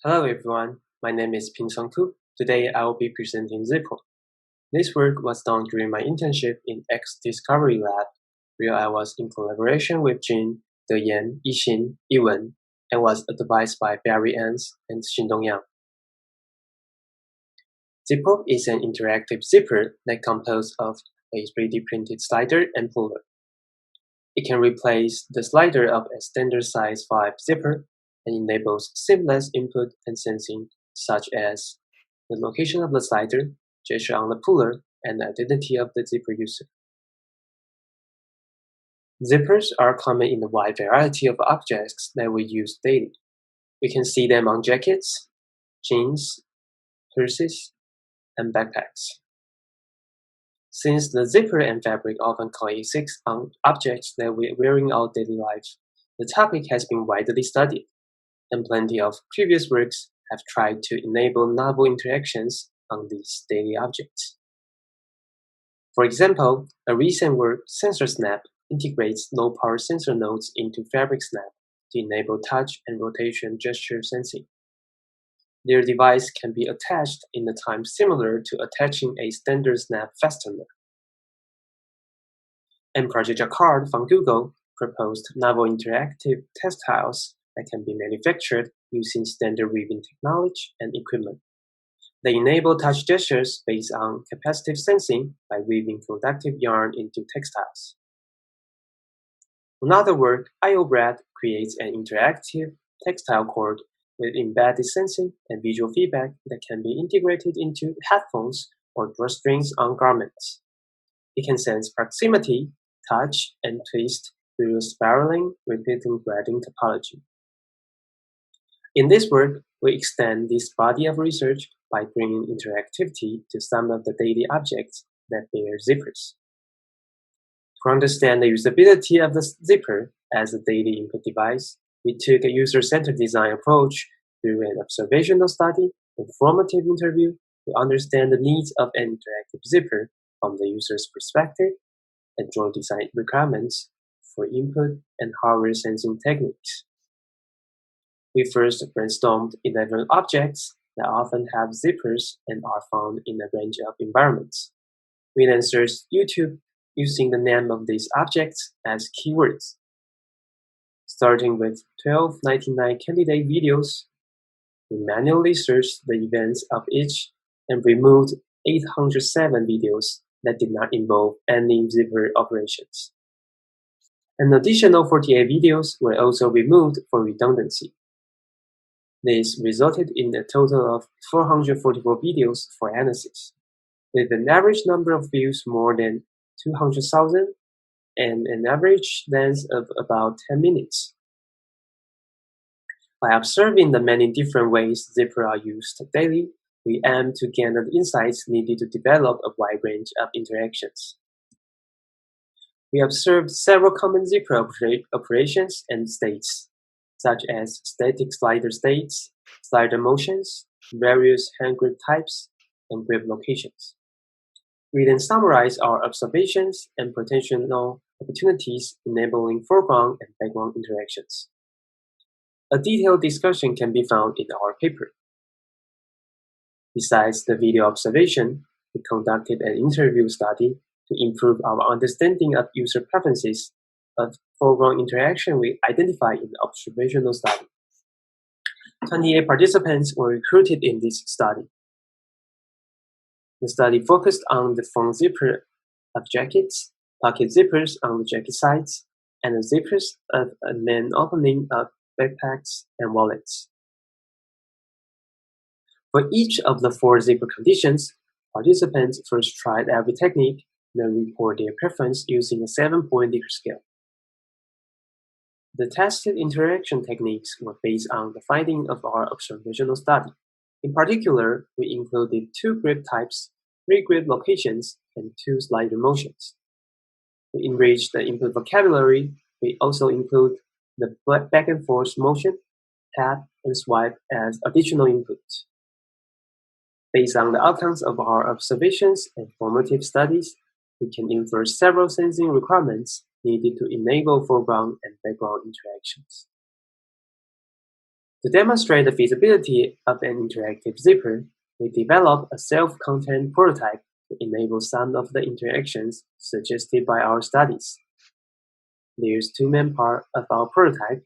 Hello everyone, my name is Pinsong Tu. Today I will be presenting Zippro. This work was done during my internship in X Discovery Lab, where I was in collaboration with Jin, Yan, Yixin, Yiwen, and was advised by Barrett and Xing-Dong. Zippro is an interactive zipper that composed of a 3D printed slider and puller. It can replace the slider of a standard size 5 zipper and enables seamless input and sensing such as the location of the slider, gesture on the puller, and the identity of the zipper user. Zippers are common in a wide variety of objects that we use daily. We can see them on jackets, jeans, purses, and backpacks. Since the zipper and fabric often coexist on objects that we wear in our daily lives, the topic has been widely studied, and plenty of previous works have tried to enable novel interactions on these daily objects. For example, a recent work, Sensor Snap, integrates low-power sensor nodes into Fabric Snap to enable touch and rotation gesture sensing. Their device can be attached in a time similar to attaching a standard snap fastener. And Project Jacquard from Google proposed novel interactive textiles that can be manufactured using standard weaving technology and equipment. They enable touch gestures based on capacitive sensing by weaving conductive yarn into textiles. Another work, IOBread, creates an interactive textile cord with embedded sensing and visual feedback that can be integrated into headphones or drawstrings on garments. It can sense proximity, touch, and twist through spiraling, repeating threading topology. In this work, we extend this body of research by bringing interactivity to some of the daily objects that bear zippers. To understand the usability of the zipper as a daily input device, we took a user-centered design approach through an observational study and formative interview to understand the needs of an interactive zipper from the user's perspective and draw design requirements for input and hardware sensing techniques. We first brainstormed 11 objects that often have zippers and are found in a range of environments. We then searched YouTube using the name of these objects as keywords. Starting with 1299 candidate videos, we manually searched the events of each and removed 807 videos that did not involve any zipper operations. An additional 48 videos were also removed for redundancy. This resulted in a total of 444 videos for analysis, with an average number of views more than 200,000 and an average length of about 10 minutes. By observing the many different ways zippers are used daily, we aim to gather the insights needed to develop a wide range of interactions. We observed several common zipper operations and states, such as static slider states, slider motions, various hand grip types, and grip locations. We then summarize our observations and potential opportunities enabling foreground and background interactions. A detailed discussion can be found in our paper. Besides the video observation, we conducted an interview study to improve our understanding of user preferences of foreground interaction we identified in the observational study. 28 participants were recruited in this study. The study focused on the front zipper of jackets, pocket zippers on the jacket sides, and the zippers of a main opening of backpacks and wallets. For each of the 4 zipper conditions, participants first tried every technique, then report their preference using a 7-point Likert scale. The tested interaction techniques were based on the finding of our observational study. In particular, we included 2 grip types, 3 grip locations, and 2 slider motions. To enrich the input vocabulary, we also include the back and forth motion, tap, and swipe as additional inputs. Based on the outcomes of our observations and formative studies, we can infer several sensing requirements needed to enable foreground and background interactions. To demonstrate the feasibility of an interactive zipper, we developed a self-contained prototype to enable some of the interactions suggested by our studies. There's two main parts of our prototype.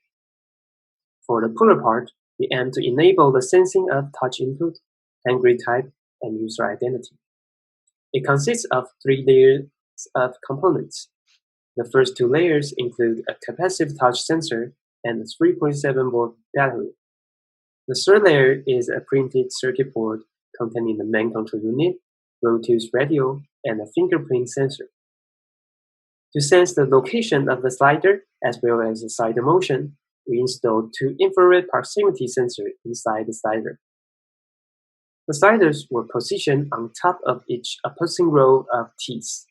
For the puller part, we aim to enable the sensing of touch input, hand grip type, and user identity. It consists of 3 layers of components. The first 2 layers include a capacitive touch sensor and a 3.7-volt battery. The third layer is a printed circuit board containing the main control unit, Bluetooth radio, and a fingerprint sensor. To sense the location of the slider as well as the slider motion, we installed 2 infrared proximity sensors inside the slider. The sliders were positioned on top of each opposing row of teeth.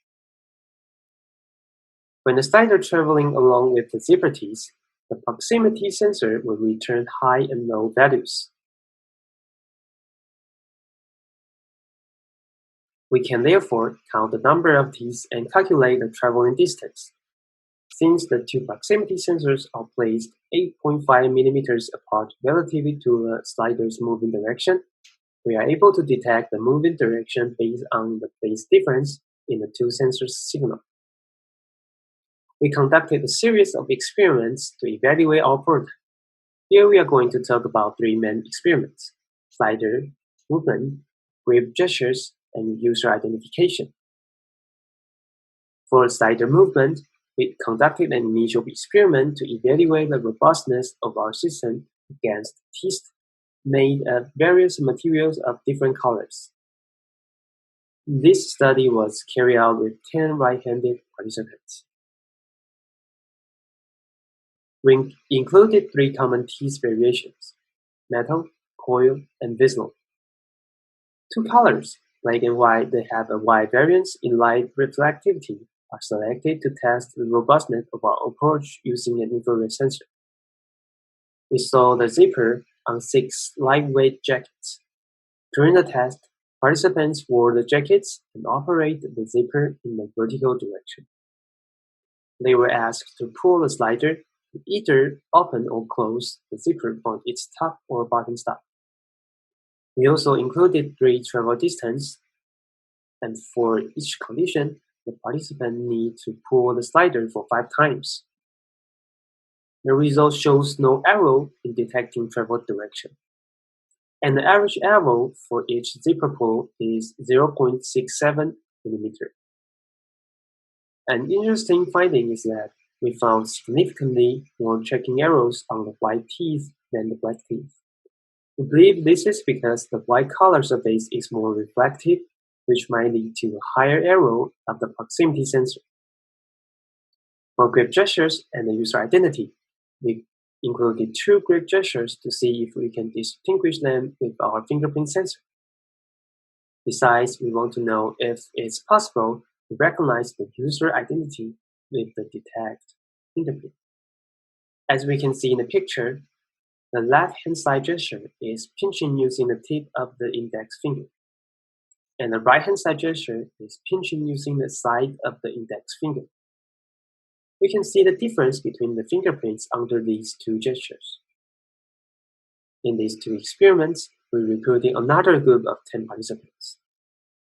When the slider traveling along with the zipper teeth, the proximity sensor will return high and low values. We can therefore count the number of teeth and calculate the traveling distance. Since the 2 proximity sensors are placed 8.5 mm apart relative to the slider's moving direction, we are able to detect the moving direction based on the phase difference in the 2 sensors' signal. We conducted a series of experiments to evaluate our prototype. Here we are going to talk about 3 main experiments: slider, movement, grip gestures, and user identification. For slider movement, we conducted an initial experiment to evaluate the robustness of our system against teeth made of various materials of different colors. This study was carried out with 10 right-handed participants. We included 3 common teeth variations: metal, coil, and Vizsla. 2 colors, black and white, that have a wide variance in light reflectivity, are selected to test the robustness of our approach using an infrared sensor. We saw the zipper on 6 lightweight jackets. During the test, participants wore the jackets and operated the zipper in the vertical direction. They were asked to pull the slider to either open or close the zipper on its top or bottom stop. We also included 3 travel distance, and for each condition, the participant need to pull the slider for 5 times. The result shows no error in detecting travel direction, and the average error for each zipper pull is 0.67 mm. An interesting finding is that we found significantly more tracking errors on the white teeth than the black teeth. We believe this is because the white color surface is more reflective, which might lead to a higher error of the proximity sensor. For grip gestures and the user identity, we included 2 grip gestures to see if we can distinguish them with our fingerprint sensor. Besides, we want to know if it's possible to recognize the user identity with the detect fingerprint. As we can see in the picture, the left-hand side gesture is pinching using the tip of the index finger, and the right-hand side gesture is pinching using the side of the index finger. We can see the difference between the fingerprints under these 2 gestures. In these 2 experiments, we recruited another group of 10 participants.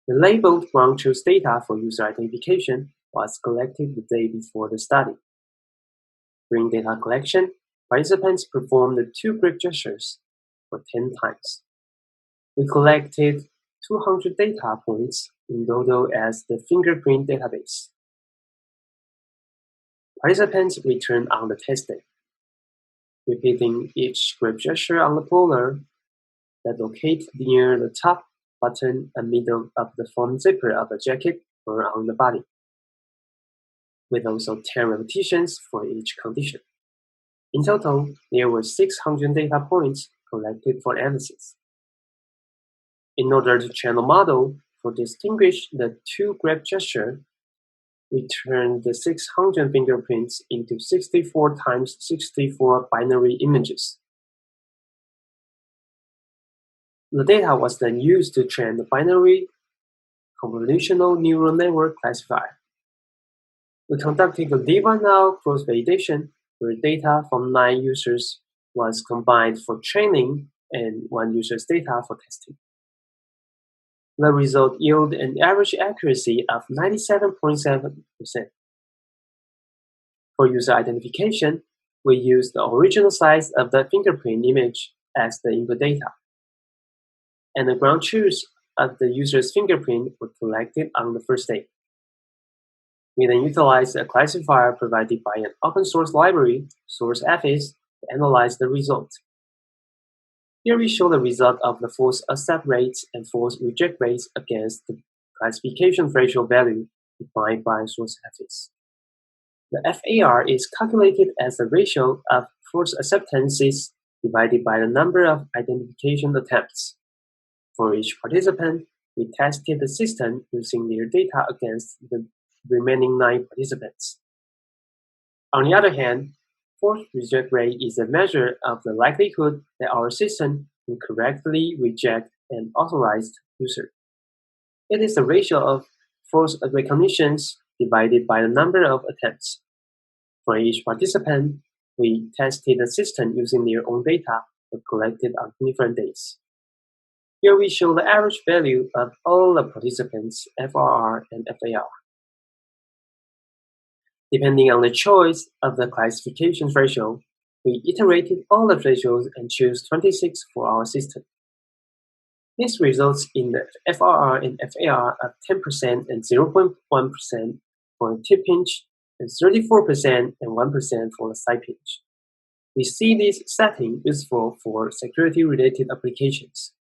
The labeled ground truth data for user identification was collected the day before the study. During data collection, participants performed the 2 grip gestures for 10 times. We collected 200 data points in total as the fingerprint database. Participants returned on the test day, repeating each grip gesture on the puller that located near the top, bottom, and middle of the front zipper of the jacket or on the body, with also 10 repetitions for each condition. In total, there were 600 data points collected for analysis. In order to train a model to distinguish the 2 grip gestures, we turned the 600 fingerprints into 64 times 64 binary images. The data was then used to train the binary convolutional neural network classifier. We conducted a live-now cross-validation with data from 9 users was combined for training and one user's data for testing. The result yielded an average accuracy of 97.7%. For user identification, we used the original size of the fingerprint image as the input data, and the ground truth of the user's fingerprint were collected on the first day. We then utilized a classifier provided by an open-source library, SourceFS, to analyze the result. Here we show the result of the false accept rates and false reject rates against the classification threshold value defined by SourceFS. The FAR is calculated as the ratio of false acceptances divided by the number of identification attempts. For each participant, we tested the system using their data against the remaining 9 participants. On the other hand, false reject rate is a measure of the likelihood that our system will correctly reject an authorized user. It is the ratio of false recognitions divided by the number of attempts. For each participant, we tested the system using their own data collected on different days. Here we show the average value of all the participants' FRR and FAR. Depending on the choice of the classification threshold, we iterated all the thresholds and chose 26 for our system. This results in the FRR and FAR of 10% and 0.1% for the tip pinch, and 34% and 1% for the side pinch. We see this setting useful for security-related applications.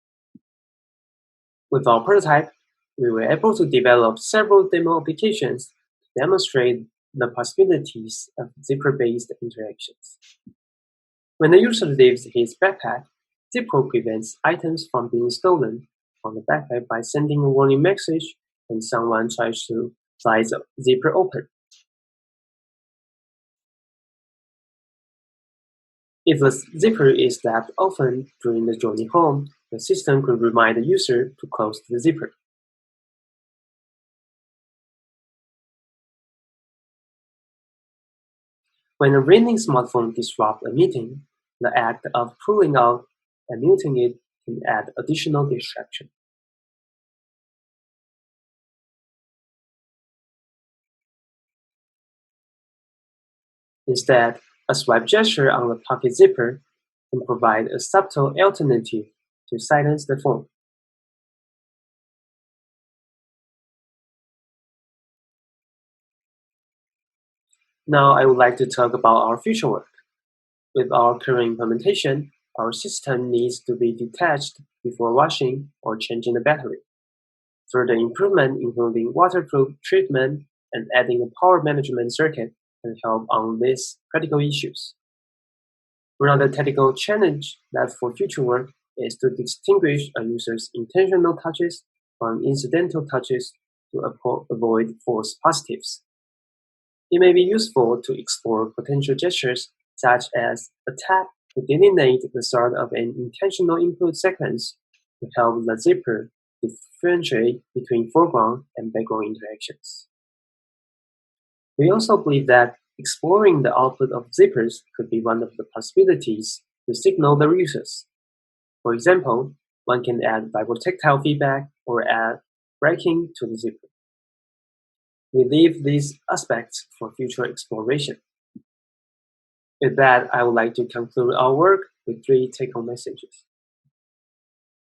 With our prototype, we were able to develop several demo applications to demonstrate the possibilities of Zippro-based interactions. When the user leaves his backpack, Zippro prevents items from being stolen from the backpack by sending a warning message when someone tries to pry the zipper open. If the zipper is left open during the journey home, the system could remind the user to close the zipper. When a ringing smartphone disrupts a meeting, the act of pulling out and muting it can add additional distraction. Instead, a swipe gesture on the pocket zipper can provide a subtle alternative to silence the phone. Now I would like to talk about our future work. With our current implementation, our system needs to be detached before washing or changing the battery. Further improvement including waterproof treatment and adding a power management circuit can help on these critical issues. Another technical challenge that for future work is to distinguish a user's intentional touches from incidental touches to avoid false positives. It may be useful to explore potential gestures such as a tap to delineate the start of an intentional input sequence to help the zipper differentiate between foreground and background interactions. We also believe that exploring the output of zippers could be one of the possibilities to signal the users. For example, one can add vibrotactile feedback or add braking to the zipper. We leave these aspects for future exploration. With that, I would like to conclude our work with 3 take-home messages.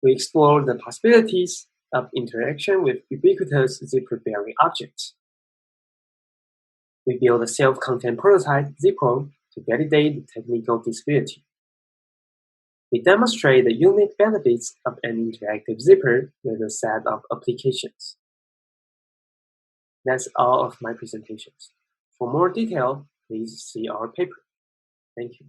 We explore the possibilities of interaction with ubiquitous zipper-bearing objects. We build a self-contained prototype, Zippro, to validate the technical feasibility. We demonstrate the unique benefits of an interactive zipper with a set of applications. That's all of my presentations. For more detail, please see our paper. Thank you.